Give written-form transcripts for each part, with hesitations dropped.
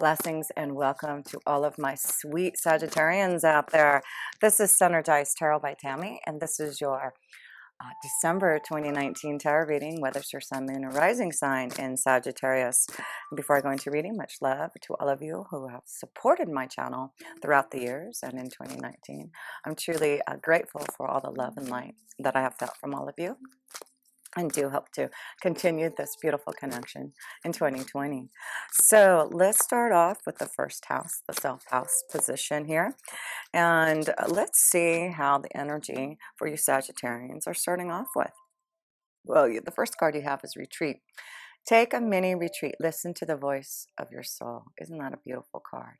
Blessings and welcome to all of my sweet Sagittarians out there. This is Synergized Tarot by Tammy, and this is your December 2019 tarot reading, whether it's your sun, moon, or rising sign in Sagittarius. And before I go into reading, much love to all of you who have supported my channel throughout the years and in 2019. I'm truly grateful for all the love and light that I have felt from all of you, and do hope to continue this beautiful connection in 2020. So let's start off with the first house, the self house position here. And let's see how the energy for you Sagittarians are starting off with. Well, the first card you have is retreat. Take a mini retreat. Listen to the voice of your soul. Isn't that a beautiful card?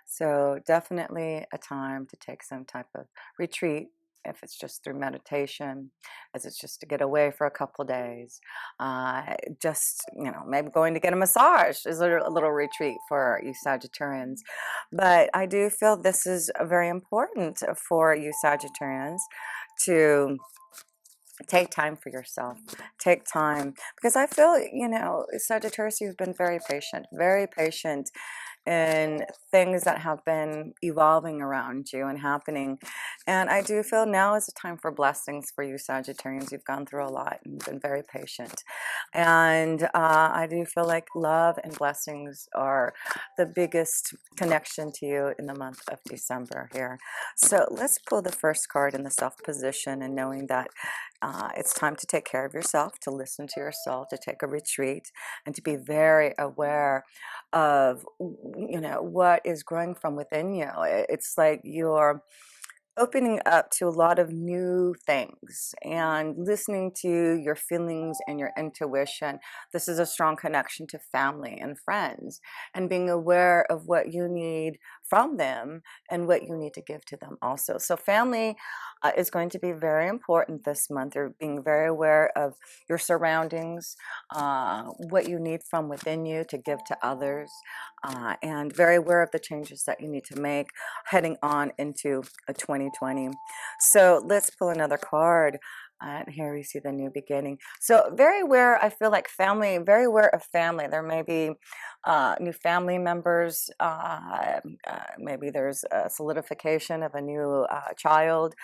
So definitely a time to take some type of retreat, if it's just through meditation, as it's just to get away for a couple days. Just, maybe going to get a massage is a little retreat for you Sagittarians. But I do feel this is very important for you Sagittarians to take time for yourself. Take time, because I feel, Sagittarius, you've been very patient in things that have been evolving around you and happening. And I do feel now is a time for blessings for you Sagittarians. You've gone through a lot and been very patient. And I do feel like love and blessings are the biggest connection to you in the month of December here. So let's pull the first card in the self position, and knowing that it's time to take care of yourself, to listen to your soul, to take a retreat, and to be very aware of what is growing from within you. It's like you're opening up to a lot of new things and listening to your feelings and your intuition. This is a strong connection to family and friends, and being aware of what you need from them and what you need to give to them also. So family is going to be very important this month. You're being very aware of your surroundings, what you need from within you to give to others, and very aware of the changes that you need to make heading on into a 2020. So let's pull another card. And here we see the new beginning. So very aware, I feel like family, very aware of family. There may be new family members. Maybe there's a solidification of a new child,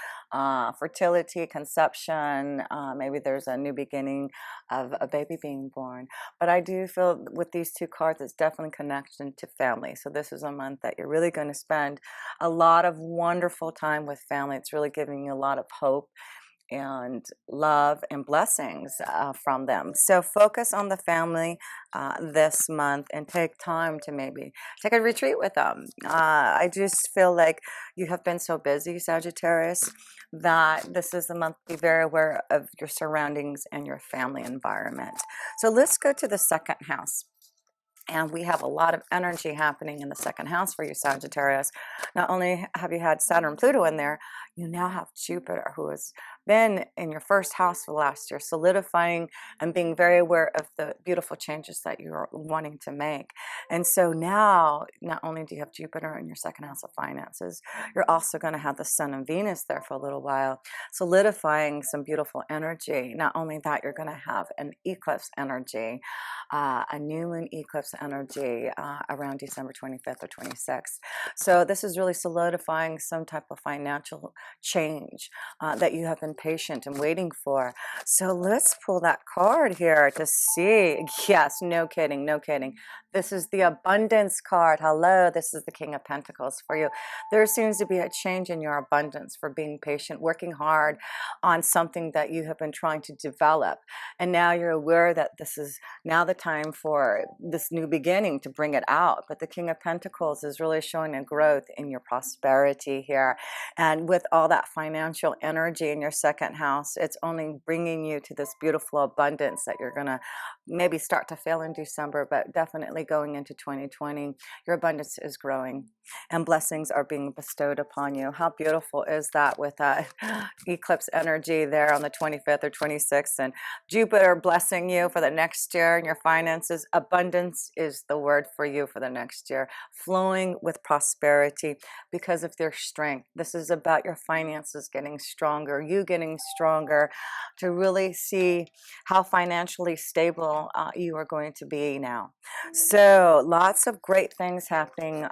fertility, conception. Maybe there's a new beginning of a baby being born. But I do feel with these two cards, it's definitely connection to family. So this is a month that you're really going to spend a lot of wonderful time with family. It's really giving you a lot of hope and love and blessings from them. So focus on the family this month, and take time to maybe take a retreat with them. I just feel like you have been so busy, Sagittarius, that this is the month to be very aware of your surroundings and your family environment. So let's go to the second house. And we have a lot of energy happening in the second house for you, Sagittarius. Not only have you had Saturn and Pluto in there, you now have Jupiter, who has been in your first house for last year, solidifying and being very aware of the beautiful changes that you're wanting to make. And so now, not only do you have Jupiter in your second house of finances, you're also going to have the Sun and Venus there for a little while, solidifying some beautiful energy. Not only that, you're going to have an eclipse energy, a new moon eclipse energy around December 25th or 26th. So this is really solidifying some type of financial change that you have been patient and waiting for. So let's pull that card here to see. Yes, no kidding, no kidding. This is the abundance card. Hello, this is the King of Pentacles for you. There seems to be a change in your abundance for being patient, working hard on something that you have been trying to develop. And now you're aware that this is now the time for this new beginning to bring it out. But the King of Pentacles is really showing a growth in your prosperity here. And with all that financial energy in your second house, it's only bringing you to this beautiful abundance that you're going to maybe start to feel in December, but definitely going into 2020, your abundance is growing and blessings are being bestowed upon you. How beautiful is that, with that eclipse energy there on the 25th or 26th, and Jupiter blessing you for the next year in your finances. Abundance is the word for you for the next year, flowing with prosperity because of their strength. This is about your finances getting stronger, you getting stronger, to really see how financially stable level you are going to be now. So lots of great things happening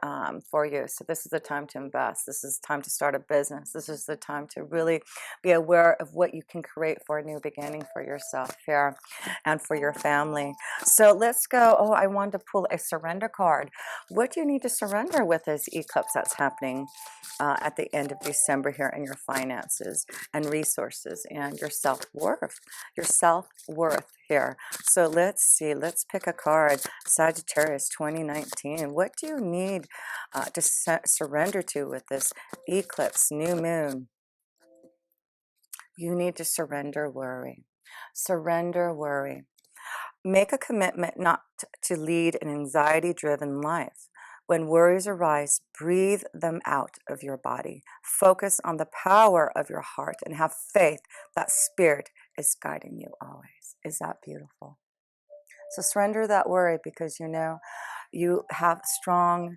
for you. So this is the time to invest. This is the time to start a business. This is the time to really be aware of what you can create for a new beginning for yourself here and for your family. So let's go. Oh, I wanted to pull a surrender card. What do you need to surrender with this eclipse that's happening at the end of December here in your finances and resources and your self-worth? Your self-worth here. So let's see. Let's pick a card. Sagittarius 2019. What do you need to surrender to with this eclipse, new moon? You need to surrender worry. Surrender worry. Make a commitment not to lead an anxiety-driven life. When worries arise, breathe them out of your body. Focus on the power of your heart and have faith that Spirit is guiding you always. Is that beautiful? So surrender that worry, because you know you have strong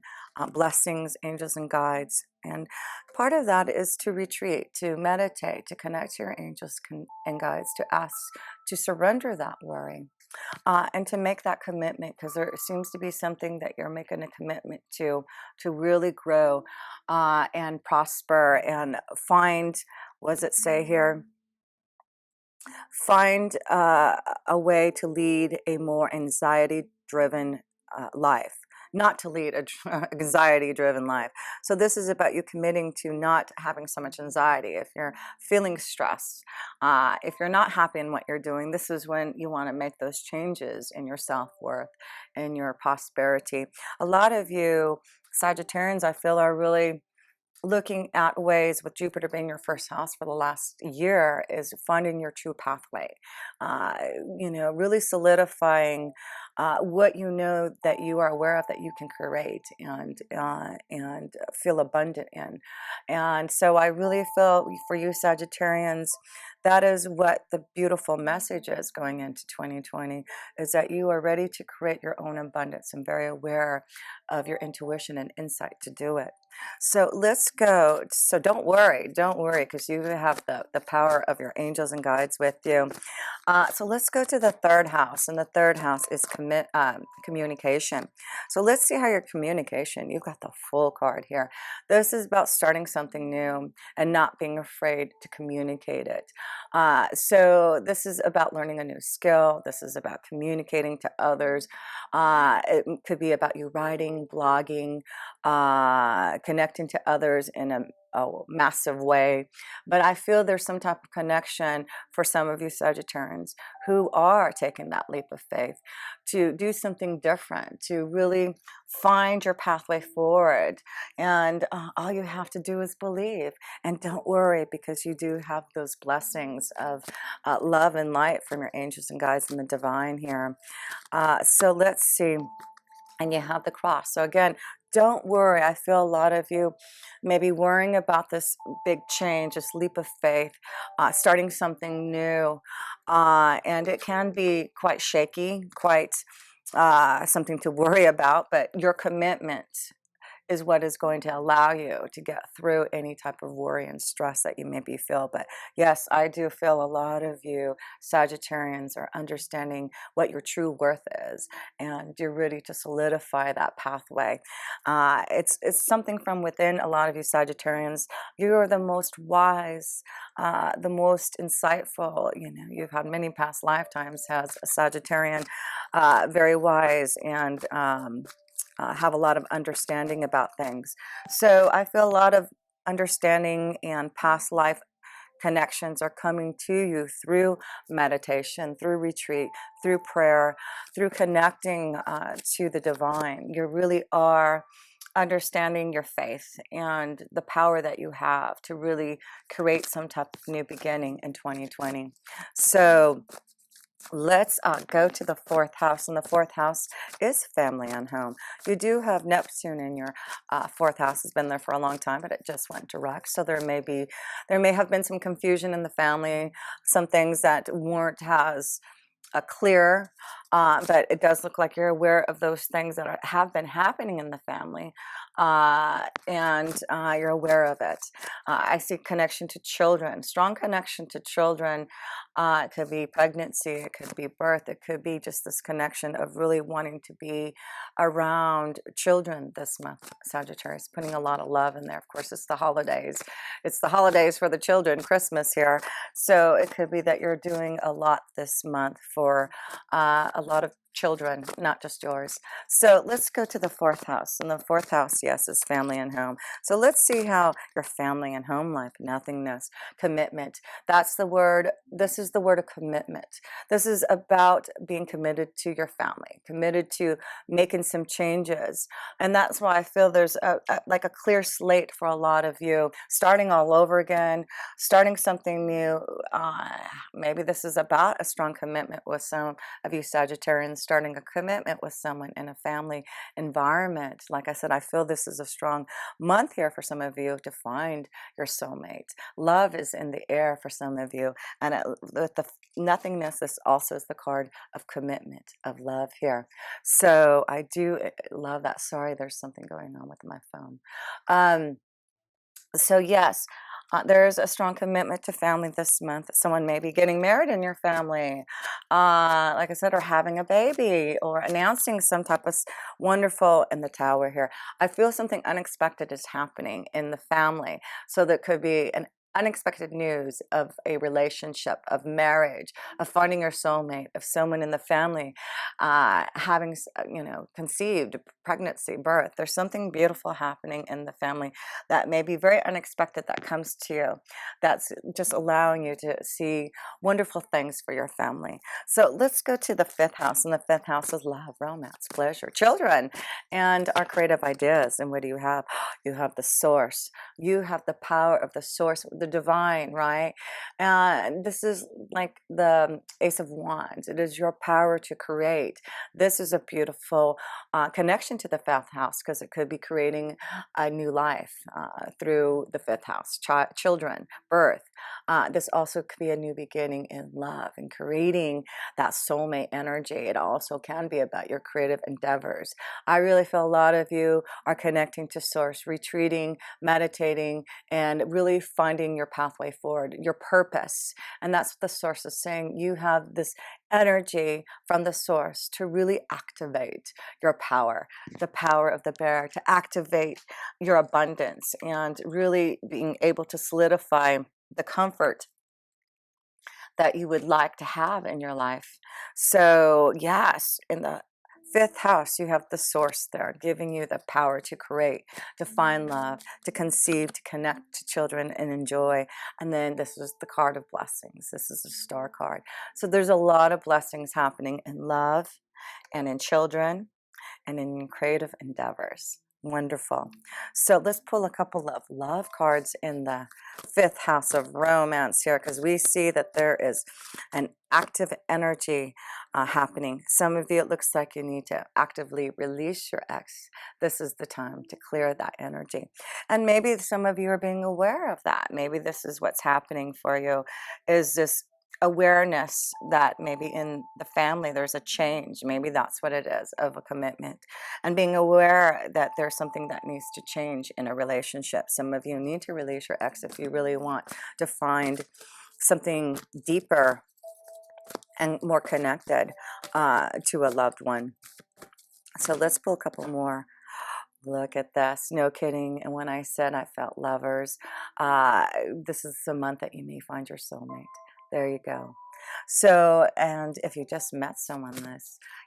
blessings, angels, and guides. And part of that is to retreat, to meditate, to connect to your angels and guides, to ask to surrender that worry. And to make that commitment, because there seems to be something that you're making a commitment to really grow and prosper and find, what does it say here? Find a way to lead a more anxiety-driven life, not to lead a anxiety-driven life. So this is about you committing to not having so much anxiety. If you're feeling stressed, if you're not happy in what you're doing, this is when you want to make those changes in your self-worth and your prosperity. A lot of you Sagittarians, I feel, are really looking at ways, with Jupiter being your first house for the last year, is finding your true pathway. You know, really solidifying what you know that you are aware of that you can create and feel abundant in. And so I really feel for you Sagittarians, that is what the beautiful message is going into 2020, is that you are ready to create your own abundance and very aware of your intuition and insight to do it. So let's go. So don't worry, because you have the power of your angels and guides with you. So let's go to the third house, and the third house is communication. So let's see how your communication, you've got the full card here. This is about starting something new and not being afraid to communicate it. So this is about learning a new skill. This is about communicating to others. It could be about you writing, blogging, connecting to others in a massive way. But I feel there's some type of connection for some of you Sagittarians who are taking that leap of faith to do something different, to really find your pathway forward. And all you have to do is believe, and don't worry, because you do have those blessings of love and light from your angels and guides and the divine here. So let's see. And you have the cross. So again, don't worry. I feel a lot of you may be worrying about this big change, this leap of faith, starting something new. And it can be quite shaky, quite something to worry about, but your commitment is what is going to allow you to get through any type of worry and stress that you maybe feel. But yes, I do feel a lot of you Sagittarians are understanding what your true worth is, and you're ready to solidify that pathway. It's something from within. A lot of you Sagittarians, you are the most wise, the most insightful. You know, you've had many past lifetimes as a Sagittarian, very wise, and have a lot of understanding about things. So I feel a lot of understanding and past life connections are coming to you through meditation, through retreat, through prayer, through connecting to the divine. You really are understanding your faith and the power that you have to really create some type of new beginning in 2020. So let's go to the fourth house, and the fourth house is family and home. You do have Neptune in your fourth house. Has been there for a long time, but it just went direct. So there may have been some confusion in the family, some things that weren't as clear but it does look like you're aware of those things that have been happening in the family, and you're aware of it. I see connection to children, strong connection to children. It could be pregnancy, it could be birth, it could be just this connection of really wanting to be around children this month, Sagittarius, putting a lot of love in there. Of course, it's the holidays. It's the holidays for the children, Christmas here. So it could be that you're doing a lot this month for a lot of children, not just yours. So let's go to the fourth house. And the fourth house, yes, is family and home. So let's see how your family and home life, nothingness, commitment. That's the word. This is the word of commitment. This is about being committed to your family, committed to making some changes. And that's why I feel there's like a clear slate for a lot of you, starting all over again, starting something new. Maybe this is about a strong commitment with some of you Sagittarians, starting a commitment with someone in a family environment. Like I said, I feel this is a strong month here for some of you to find your soulmate. Love is in the air for some of you. And with the nothingness, this also is the card of commitment, of love here. So I do love that. Sorry, there's something going on with my phone. So yes, there's a strong commitment to family this month. Someone may be getting married in your family, like I said, or having a baby, or announcing some type of wonderful in the tower here. I feel something unexpected is happening in the family. So that could be an unexpected news of a relationship, of marriage, of finding your soulmate, of someone in the family having, conceived, pregnancy, birth. There's something beautiful happening in the family that may be very unexpected that comes to you, that's just allowing you to see wonderful things for your family. So let's go to the fifth house, and the fifth house is love, romance, pleasure, children, and our creative ideas. And what do you have? You have the source. You have the power of the source, the divine, right? And this is like the Ace of Wands. It is your power to create. This is a beautiful connection to the fifth house, because it could be creating a new life through the fifth house, children, birth. This also could be a new beginning in love and creating that soulmate energy. It also can be about your creative endeavors. I really feel a lot of you are connecting to source, retreating, meditating, and really finding your pathway forward, your purpose. And that's what the source is saying. You have this energy from the source to really activate your power, the power of the bear, to activate your abundance, and really being able to solidify the comfort that you would like to have in your life. So yes, in the fifth house, you have the source there, giving you the power to create, to find love, to conceive, to connect to children and enjoy. And then this is the card of blessings. This is a star card. So there's a lot of blessings happening in love and in children and in creative endeavors. Wonderful. So let's pull a couple of love cards in the fifth house of romance here, because we see that there is an active energy happening. Some of you, it looks like you need to actively release your ex. This is the time to clear that energy. And maybe some of you are being aware of that. Maybe this is what's happening for you, is this awareness that maybe in the family there's a change. Maybe that's what it is, of a commitment, and being aware that there's something that needs to change in a relationship. Some of you need to release your ex if you really want to find something deeper and more connected to a loved one. So let's pull a couple more. Look at this, no kidding. And when I said I felt lovers, this is the month that you may find your soulmate. There you go. So, and if you just met someone,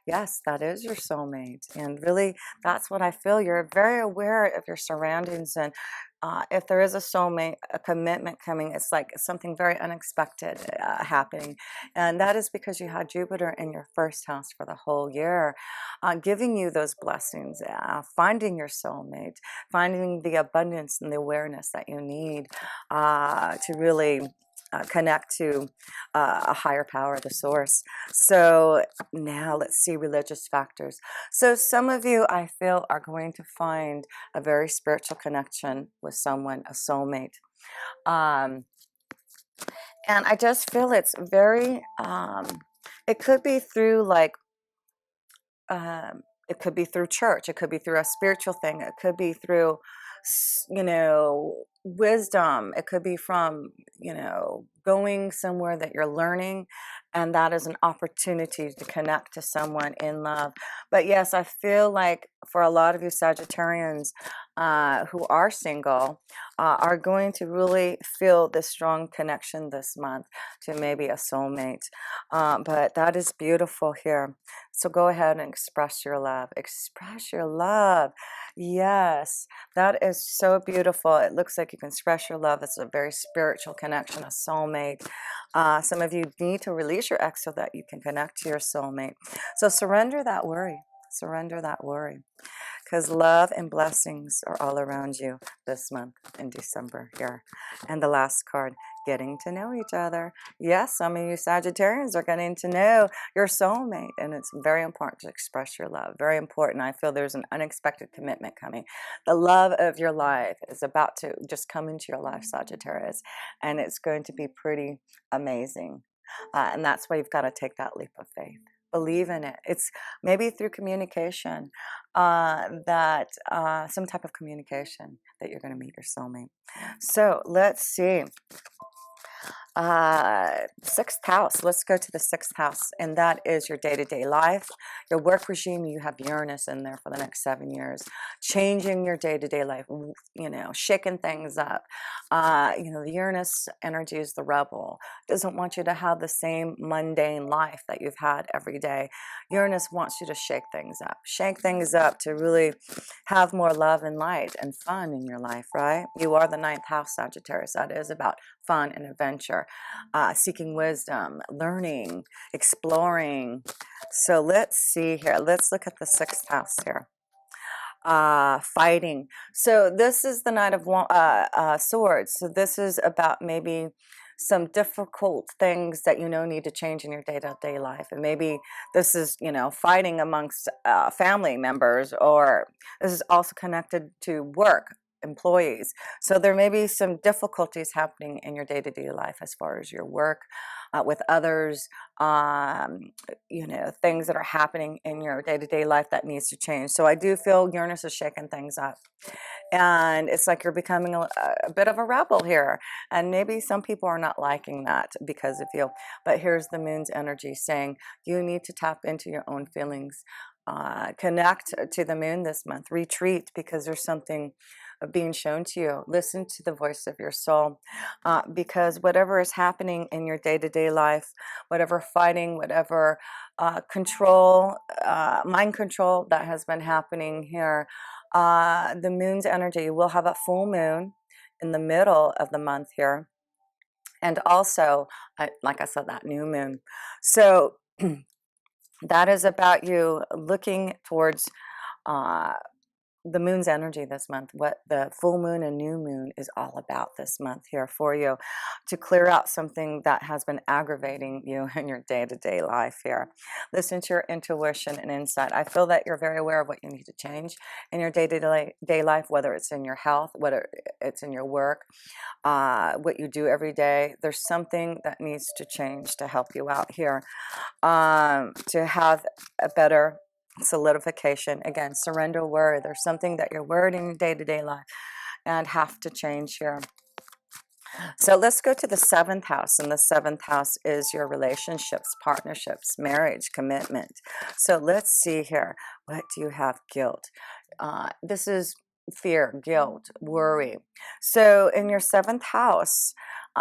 yes, that is your soulmate. And really, that's what I feel. You're very aware of your surroundings. And if there is a soulmate, a commitment coming, it's like something very unexpected happening. And that is because you had Jupiter in your first house for the whole year, giving you those blessings, finding your soulmate, finding the abundance and the awareness that you need to really connect to a higher power, the source. So now let's see religious factors. So some of you, I feel, are going to find a very spiritual connection with someone, a soulmate. And I just feel it's very, it could be through like it could be through church, it could be through a spiritual thing, it could be through, wisdom, it could be from, going somewhere that you're learning, and that is an opportunity to connect to someone in love. But yes, I feel like for a lot of you Sagittarians who are single, are going to really feel this strong connection this month to maybe a soulmate. But that is beautiful here. So go ahead and express your love. Express your love. Yes, that is so beautiful. It looks like you can express your love. It's a very spiritual connection, a soulmate. Some of you need to release your ex so that you can connect to your soulmate. So surrender that worry. Surrender that worry. Because love and blessings are all around you this month in December here. And the last card, getting to know each other. Yes, some of you Sagittarians are getting to know your soulmate, and it's very important to express your love. Very important. I feel there's an unexpected commitment coming. The love of your life is about to just come into your life, Sagittarius, and it's going to be pretty amazing. And that's why you've got to take that leap of faith. Believe in it. It's maybe through communication, that some type of communication that you're going to meet your soulmate. So let's see. Sixth house. Let's go to the sixth house, and that is your day-to-day life, your work regime. You have Uranus in there for the next 7 years, changing your day-to-day life, shaking things up. The Uranus energy is the rebel, doesn't want you to have the same mundane life that you've had every day. Uranus wants you to shake things up to really have more love and light and fun in your life, right? You are the ninth house, Sagittarius. That is about fun and adventure, seeking wisdom, learning, exploring. So let's see here. Let's look at the sixth house here. Fighting. So this is the Knight of Swords. So this is about maybe some difficult things that need to change in your day-to-day life, and maybe this is fighting amongst family members, or this is also connected to work, employees. So there may be some difficulties happening in your day-to-day life as far as your work, with others, things that are happening in your day-to-day life that needs to change. So I do feel Uranus is shaking things up, and it's like you're becoming a bit of a rebel here, and maybe some people are not liking that because of you. But here's the moon's energy saying you need to tap into your own feelings, connect to the moon this month, retreat, because there's something being shown to you. Listen to the voice of your soul, because whatever is happening in your day-to-day life, whatever fighting, whatever control, mind control that has been happening here, the moon's energy, will have a full moon in the middle of the month here, and also, like I said, that new moon. So that is about you looking towards the moon's energy this month, what the full moon and new moon is all about this month here for you, to clear out something that has been aggravating you in your day-to-day life here. Listen to your intuition and insight. I feel that you're very aware of what you need to change in your day-to-day life, whether it's in your health, whether it's in your work, what you do every day. There's something that needs to change to help you out here, to have a better solidification. Again, surrender worry. There's something that you're worried in your day-to-day life and have to change here. So let's go to the seventh house, and the seventh house is your relationships, partnerships, marriage, commitment. So let's see here. What do you have? Guilt. This is fear, guilt, worry. So in your seventh house,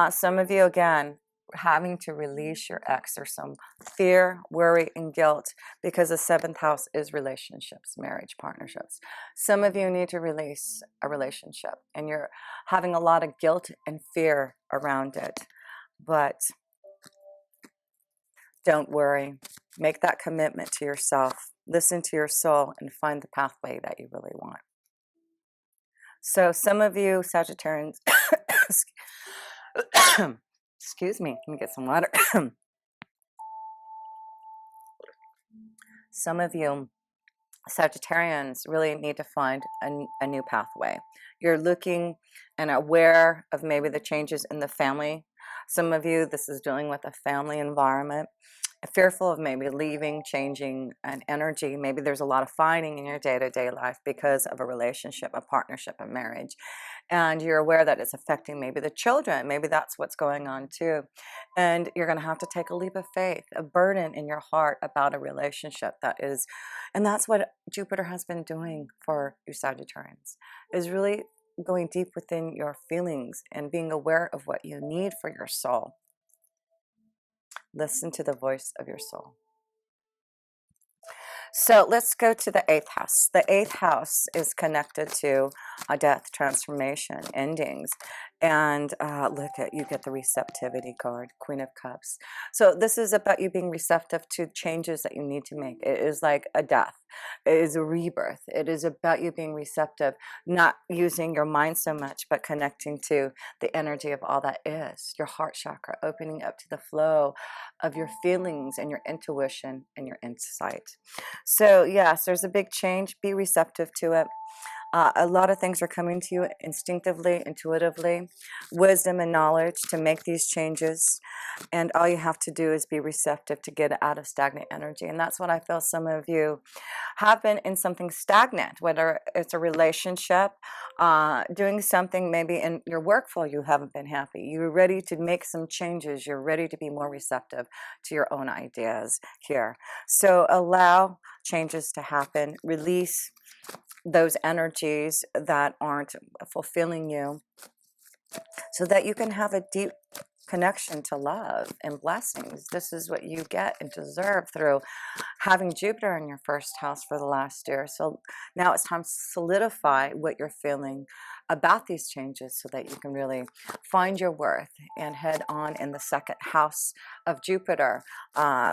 some of you, again, having to release your ex, or some fear, worry, and guilt, because the seventh house is relationships, marriage, partnerships. Some of you need to release a relationship, and you're having a lot of guilt and fear around it. But don't worry. Make that commitment to yourself. Listen to your soul and find the pathway that you really want. So some of you Sagittarians, excuse me, let me get some water. Some of you Sagittarians really need to find a new pathway. You're looking and aware of maybe the changes in the family. Some of you, this is dealing with a family environment. fearful of maybe leaving, changing an energy. Maybe there's a lot of fighting in your day-to-day life because of a relationship, a partnership, a marriage, and you're aware that it's affecting maybe the children. Maybe that's what's going on too, and you're going to have to take a leap of faith, a burden in your heart about a relationship that is, and that's what Jupiter has been doing for you Sagittarians, is really going deep within your feelings and being aware of what you need for your soul. Listen to the voice of your soul. So let's go to the 8th house. The 8th house is connected to a death, transformation, endings. And look at, you get the receptivity card, Queen of Cups. So this is about you being receptive to changes that you need to make. It is like a death. It is a rebirth. It is about you being receptive, not using your mind so much, but connecting to the energy of all that is. Your heart chakra, opening up to the flow of your feelings and your intuition and your insight. So yes, there's a big change. Be receptive to it. A lot of things are coming to you instinctively, intuitively, wisdom and knowledge to make these changes. And all you have to do is be receptive to get out of stagnant energy. And that's what I feel some of you have been in, something stagnant, whether it's a relationship, doing something maybe in your workflow you haven't been happy. You're ready to make some changes. You're ready to be more receptive to your own ideas here. So allow changes to happen. Release those energies that aren't fulfilling you, so that you can have a deep connection to love and blessings. This is what you get and deserve through having Jupiter in your 1st house for the last year. So now it's time to solidify what you're feeling about these changes, so that you can really find your worth and head on in the 2nd house of Jupiter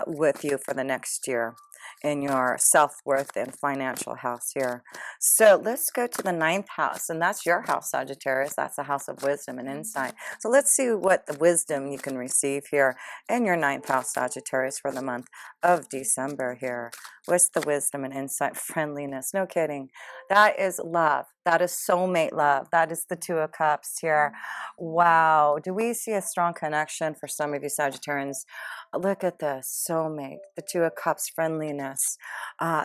with you for the next year in your self-worth and financial house here. So let's go to the 9th house, and that's your house, Sagittarius. That's the house of wisdom and insight. So let's see what the wisdom you can receive here in your 9th house, Sagittarius, for the month of December here. What's the wisdom and insight? Friendliness. No kidding. That is love. That is soulmate love. That is the 2 of Cups here. Wow. Do we see a strong connection for some of you Sagittarians? Look at this. Soulmate. The 2 of Cups. Friendliness.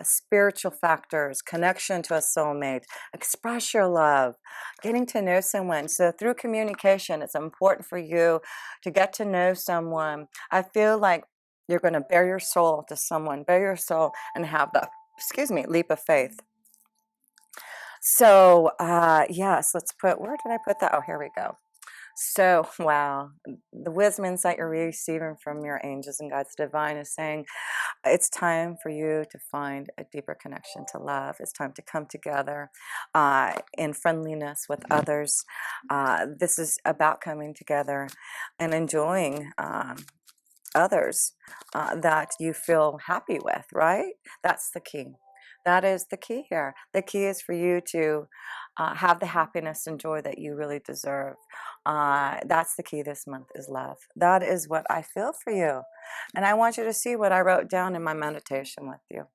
Spiritual factors. Connection to a soulmate. Express your love. Getting to know someone. So through communication, it's important for you to get to know someone. I feel like you're going to bare your soul to someone, bare your soul, and have the, excuse me, leap of faith. So yes, let's put, where did I put that? Oh, here we go. So wow, the wisdom insight you're receiving from your angels and guides divine is saying it's time for you to find a deeper connection to love. It's time to come together in friendliness with others. This is about coming together and enjoying others that you feel happy with, right? That's the key. That is the key here. The key is for you to have the happiness and joy that you really deserve. That's the key this month, is love. That is what I feel for you. And I want you to see what I wrote down in my meditation with you.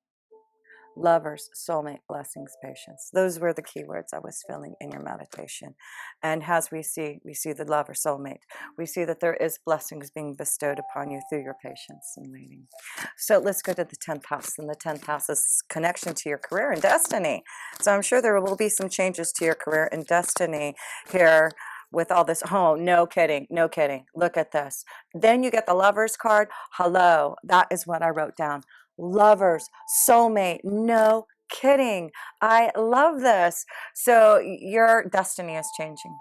Lovers, soulmate, blessings, patience. Those were the keywords I was feeling in your meditation. And as we see the lover, soulmate. We see that there is blessings being bestowed upon you through your patience and waiting. So let's go to the 10th house. And the 10th house is connection to your career and destiny. So I'm sure there will be some changes to your career and destiny here with all this. Oh, no kidding, no kidding. Look at this. Then you get the Lovers card. Hello, that is what I wrote down. Lovers, soulmate, no kidding. I love this. So your destiny is changing.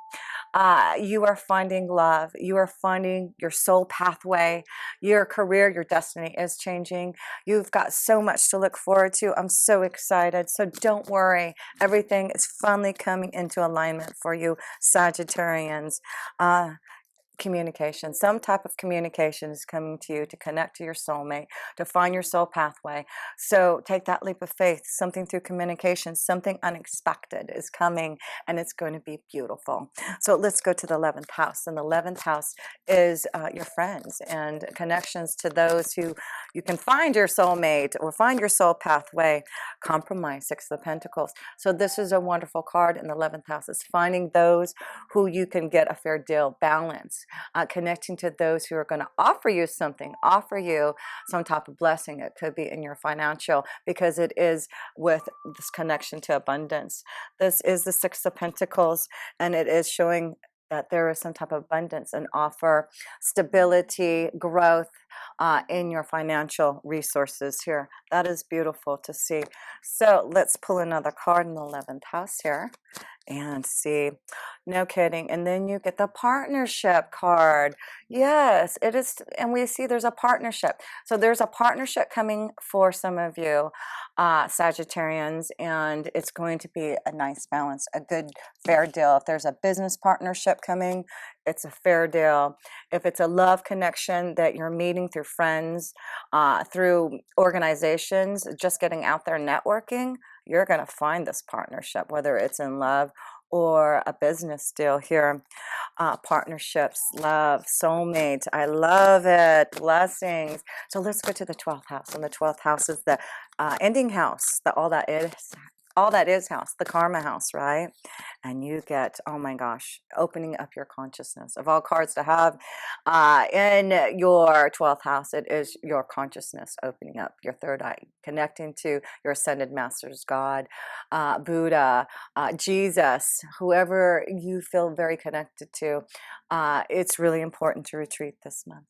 You are finding love. You are finding your soul pathway. Your career, your destiny is changing. You've got so much to look forward to. I'm so excited. So don't worry. Everything is finally coming into alignment for you, Sagittarians. Communication, some type of communication is coming to you to connect to your soulmate, to find your soul pathway. So take that leap of faith. Something through communication, something unexpected is coming, and it's going to be beautiful. So let's go to the 11th house. And the 11th house is your friends and connections to those who you can find your soulmate or find your soul pathway. Compromise, 6 of Pentacles. So this is a wonderful card in the 11th house. It's finding those who you can get a fair deal, balance. connecting to those who are going to offer you something, offer you some type of blessing. It could be in your financial, because it is with this connection to abundance. This is the Six of Pentacles, and it is showing that there is some type of abundance and offer stability, growth in your financial resources here. That is beautiful to see. So let's pull another card in the 11th house here and see. No kidding. And then you get the partnership card. Yes, it is. And we see there's a partnership. So there's a partnership coming for some of you Sagittarians, and it's going to be a nice balance, a good fair deal. If there's a business partnership coming, it's a fair deal. If it's a love connection that you're meeting through friends, through organizations, just getting out there networking, you're going to find this partnership, whether it's in love or a business deal here. Partnerships, love, soulmate. I love it. Blessings. So let's go to the 12th house. And the 12th house is the ending house, the all that is house, the karma house, right? And you get, oh my gosh, opening up your consciousness. Of all cards to have in your 12th house, it is your consciousness opening up, your third eye, connecting to your ascended masters, God, Buddha, Jesus, whoever you feel very connected to. It's really important to retreat this month.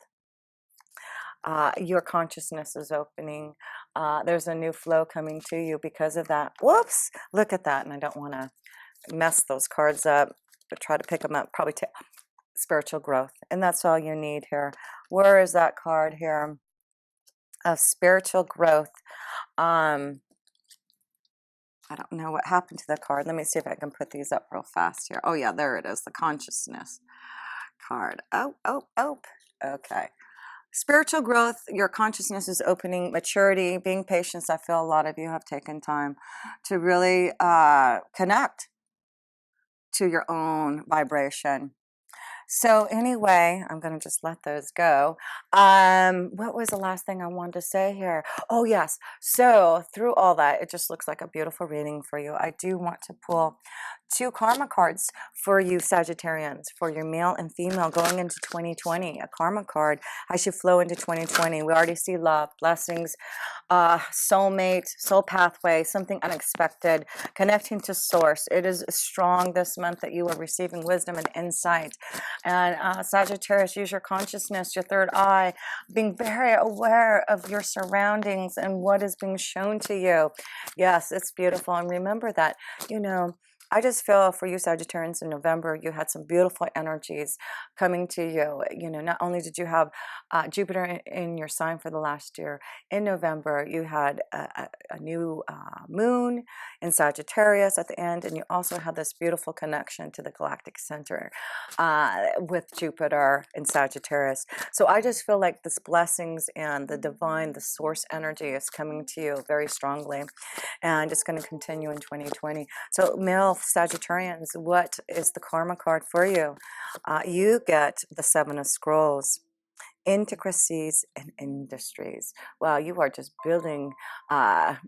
Your consciousness is opening. There's a new flow coming to you because of that. Whoops, look at that. And I don't want to mess those cards up, but try to pick them up. Probably spiritual growth. And that's all you need here. Where is that card here of spiritual growth? I don't know what happened to the card. Let me see if I can put these up real fast here. Oh yeah, there it is, the consciousness card. Oh. Okay. Spiritual growth, your consciousness is opening, maturity, being patient. I feel a lot of you have taken time to really connect to your own vibration. So anyway, I'm going to just let those go. What was the last thing I wanted to say here? Oh, yes. So through all that, it just looks like a beautiful reading for you. I do want to pull 2 karma cards for you Sagittarians, for your male and female going into 2020. A karma card, I should flow into 2020. We already see love, blessings, soulmate, soul pathway, something unexpected, connecting to source. It is strong this month that you are receiving wisdom and insight. And Sagittarius, use your consciousness, your third eye, being very aware of your surroundings and what is being shown to you. Yes, it's beautiful. And remember that, you know, I just feel for you Sagittarians in November, you had some beautiful energies coming to you. You know, not only did you have Jupiter in your sign for the last year, in November you had a new moon in Sagittarius at the end, and you also had this beautiful connection to the galactic center with Jupiter in Sagittarius. So I just feel like this blessings and the divine, the source energy is coming to you very strongly, and it's going to continue in 2020. So male Sagittarians, what is the karma card for you? You get the 7 of Scrolls. Intricacies and industries. Wow, you are just building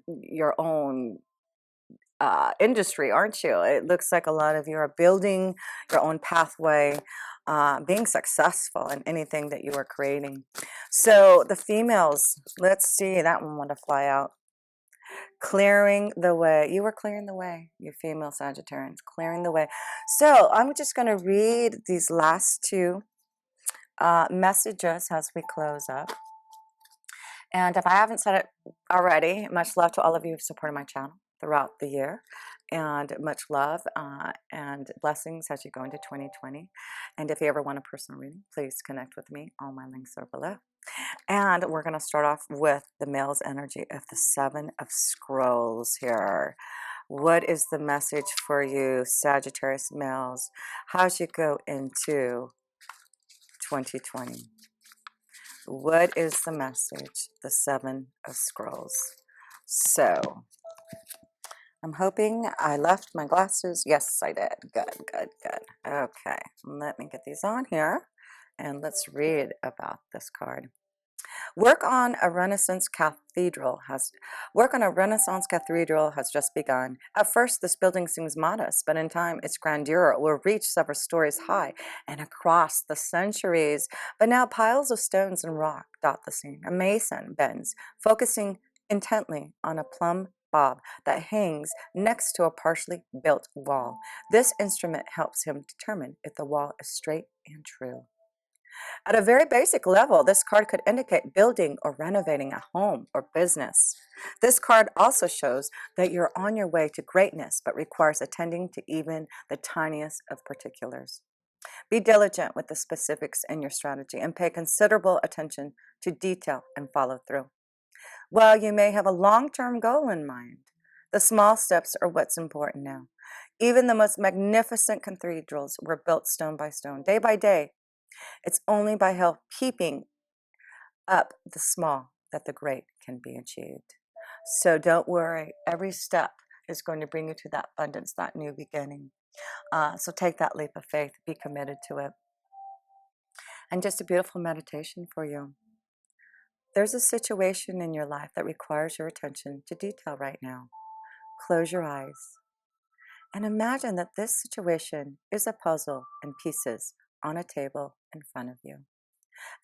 your own industry, aren't you? It looks like a lot of you are building your own pathway, being successful in anything that you are creating. So the females, let's see, that one want to fly out. Clearing the way. You were clearing the way, you female Sagittarians, clearing the way. So I'm just going to read these last 2 messages as we close up. And if I haven't said it already, much love to all of you who've supported my channel throughout the year, and much love and blessings as you go into 2020. And if you ever want a personal reading, please connect with me. All my links are below. And we're going to start off with the male's energy of the 7 of Scrolls here. What is the message for you Sagittarius males? How's you go into 2020? What is the message? The 7 of Scrolls. So I'm hoping I left my glasses. Yes, I did. Good. Okay, let me get these on here and let's read about this card. Work on a Renaissance cathedral has just begun. At first, this building seems modest, but in time, its grandeur will reach several stories high and across the centuries. But now, piles of stones and rock dot the scene. A mason bends, focusing intently on a plumb bob that hangs next to a partially built wall. This instrument helps him determine if the wall is straight and true. At a very basic level, this card could indicate building or renovating a home or business. This card also shows that you're on your way to greatness, but requires attending to even the tiniest of particulars. Be diligent with the specifics in your strategy and pay considerable attention to detail and follow through. While you may have a long-term goal in mind, the small steps are what's important now. Even the most magnificent cathedrals were built stone by stone, day by day. It's only by keeping up the small that the great can be achieved. So don't worry, every step is going to bring you to that abundance, that new beginning. So take that leap of faith, be committed to it. And just a beautiful meditation for you. There's a situation in your life that requires your attention to detail right now. Close your eyes and imagine that this situation is a puzzle in pieces on a table in front of you.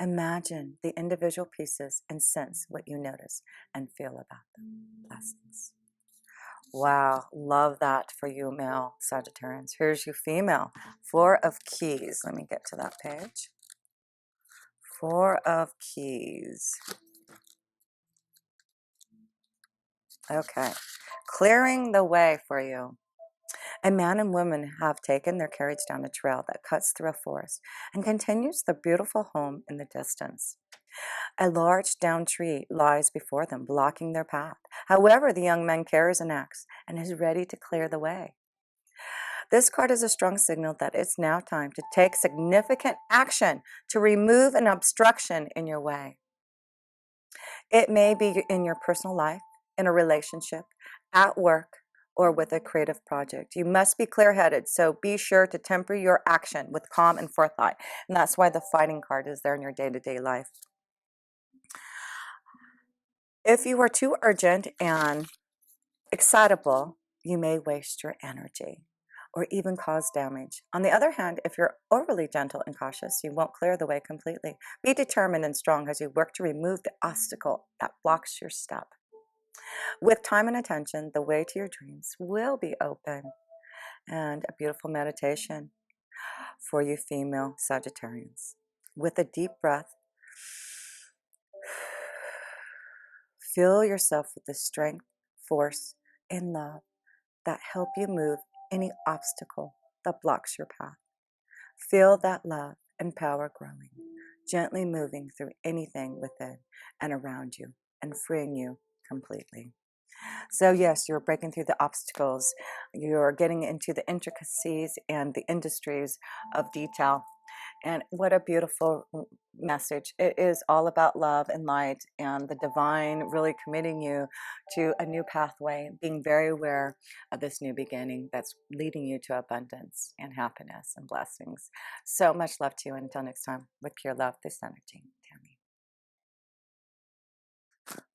Imagine the individual pieces and sense what you notice and feel about them. Blessings. Wow, love that for you, male Sagittarians. Here's you, female. Four of Keys. Let me get to that page. Four of Keys. Okay, clearing the way for you. A man and woman have taken their carriage down a trail that cuts through a forest and continues the beautiful home in the distance. A large downed tree lies before them, blocking their path. However, the young man carries an axe and is ready to clear the way. This card is a strong signal that it's now time to take significant action to remove an obstruction in your way. It may be in your personal life, in a relationship, at work, or with a creative project. You must be clear-headed, so be sure to temper your action with calm and forethought. And that's why the fighting card is there in your day-to-day life. If you are too urgent and excitable, you may waste your energy or even cause damage. On the other hand, if you're overly gentle and cautious, you won't clear the way completely. Be determined and strong as you work to remove the obstacle that blocks your step. With time and attention, the way to your dreams will be open. And a beautiful meditation for you female Sagittarians. With a deep breath, fill yourself with the strength, force, and love that help you move any obstacle that blocks your path. Feel that love and power growing, gently moving through anything within and around you and freeing you completely. So yes, you're breaking through the obstacles. You're getting into the intricacies and the industries of detail. And what a beautiful message. It is all about love and light and the divine really committing you to a new pathway, being very aware of this new beginning that's leading you to abundance and happiness and blessings. So much love to you. Until next time, with pure love, this energy, Tammy.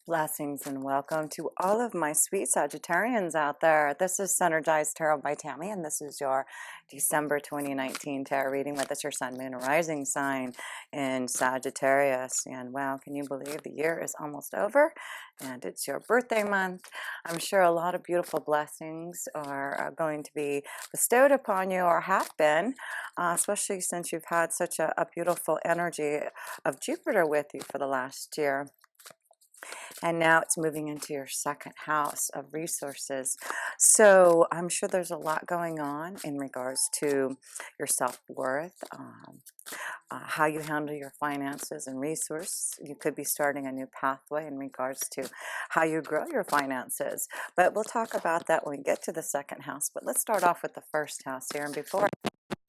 Blessings and welcome to all of my sweet Sagittarians out there. This is Synergized Tarot by Tammy, and this is your December 2019 tarot reading with your Sun, Moon, and Rising sign in Sagittarius. And wow, can you believe the year is almost over and it's your birthday month? I'm sure a lot of beautiful blessings are going to be bestowed upon you or have been, especially since you've had such a beautiful energy of Jupiter with you for the last year. And now it's moving into your second house of resources. So I'm sure there's a lot going on in regards to your self-worth, how you handle your finances and resources. You could be starting a new pathway in regards to how you grow your finances. But we'll talk about that when we get to the second house. But let's start off with the first house here. And before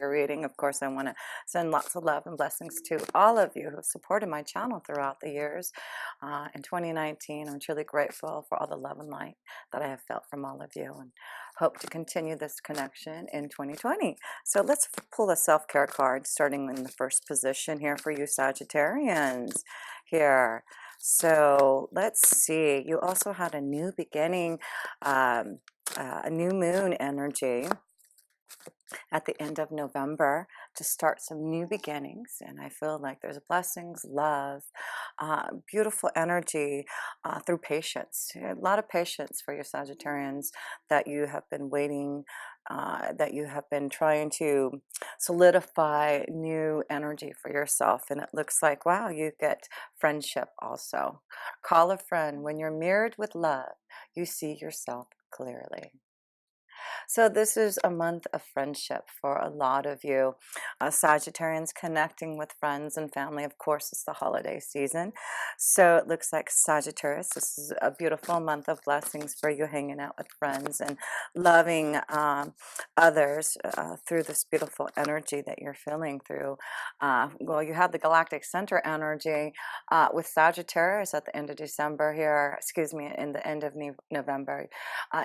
your reading. Of course, I want to send lots of love and blessings to all of you who have supported my channel throughout the years. In 2019, I'm truly grateful for all the love and light that I have felt from all of you, and hope to continue this connection in 2020. So let's pull a self-care card, starting in the first position here for you Sagittarians here. So let's see, you also had a new beginning, a new moon energy at the end of November to start some new beginnings, and I feel like there's blessings, love, beautiful energy through patience. A lot of patience for your Sagittarians, that you have been waiting, that you have been trying to solidify new energy for yourself, and it looks like, wow, you get friendship also. Call a friend. When you're mirrored with love, you see yourself clearly. So this is a month of friendship for a lot of you Sagittarians, connecting with friends and family. Of course, it's the holiday season, so it looks like Sagittarius, this is a beautiful month of blessings for you, hanging out with friends and loving others through this beautiful energy that you're feeling through. Well, you have the galactic center energy with Sagittarius at the end of December here, excuse me, in the end of November.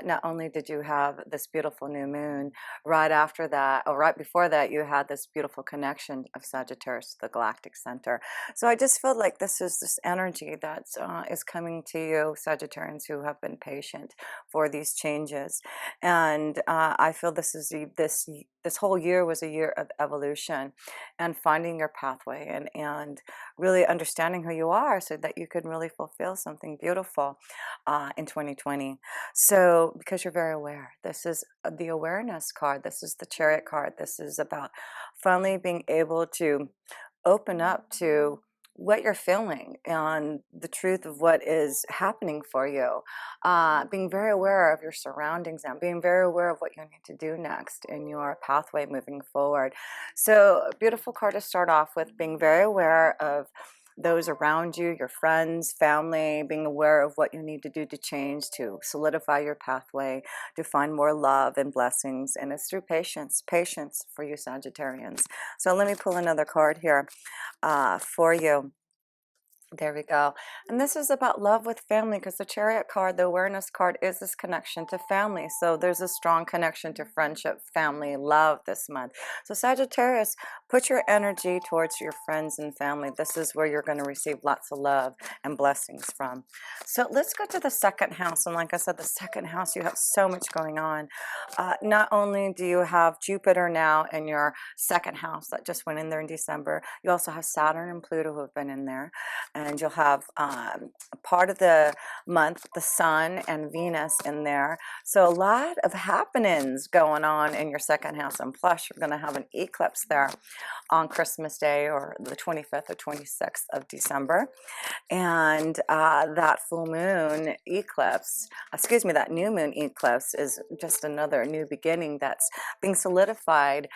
Not only did you have this beautiful new moon, right after that, or right before that, you had this beautiful connection of Sagittarius to the galactic center. So I just feel like this is this energy that is coming to you, Sagittarians, who have been patient for these changes. And I feel this is this whole year was a year of evolution and finding your pathway, and really understanding who you are, so that you can really fulfill something beautiful in 2020. So because you're very aware, this is the awareness card, this is the Chariot card, this is about finally being able to open up to what you're feeling and the truth of what is happening for you, being very aware of your surroundings and being very aware of what you need to do next in your pathway moving forward. So a beautiful card to start off with, being very aware of those around you, your friends, family, being aware of what you need to do to change, to solidify your pathway, to find more love and blessings. And it's through patience, patience for you Sagittarians. So let me pull another card here for you. There we go. And this is about love with family, because the Chariot card, the awareness card, is this connection to family. So there's a strong connection to friendship, family, love this month. So Sagittarius, put your energy towards your friends and family. This is where you're going to receive lots of love and blessings from. So let's go to the second house. And like I said, the second house, you have so much going on. Not only do you have Jupiter now in your second house that just went in there in December, you also have Saturn and Pluto who have been in there. And you'll have part of the month, the Sun and Venus in there. So a lot of happenings going on in your second house. And plus, you're going to have an eclipse there on Christmas Day, or the 25th or 26th of December. And that full moon eclipse, excuse me, that new moon eclipse is just another new beginning that's being solidified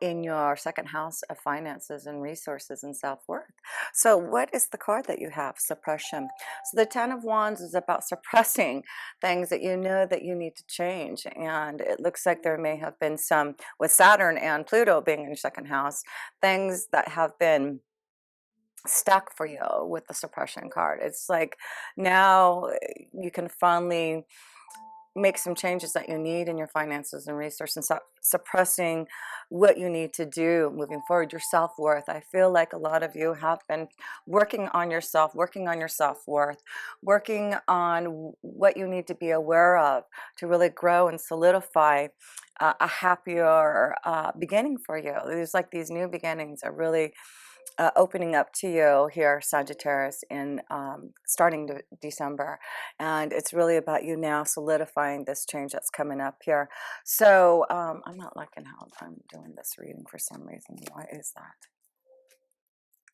in your second house of finances and resources and self-worth. So what is the card that you have? Suppression. So the Ten of Wands is about suppressing things that you know that you need to change. And it looks like there may have been some, with Saturn and Pluto being in your second house, things that have been stuck for you with the suppression card. It's like now you can finally make some changes that you need in your finances and resources, and stop suppressing what you need to do moving forward, your self-worth. I feel like a lot of you have been working on yourself, working on your self-worth, working on what you need to be aware of to really grow and solidify a happier beginning for you. There's like these new beginnings are really opening up to you here, Sagittarius, in starting December. And it's really about you now solidifying this change that's coming up here. So I'm not liking how I'm doing this reading for some reason. Why is that?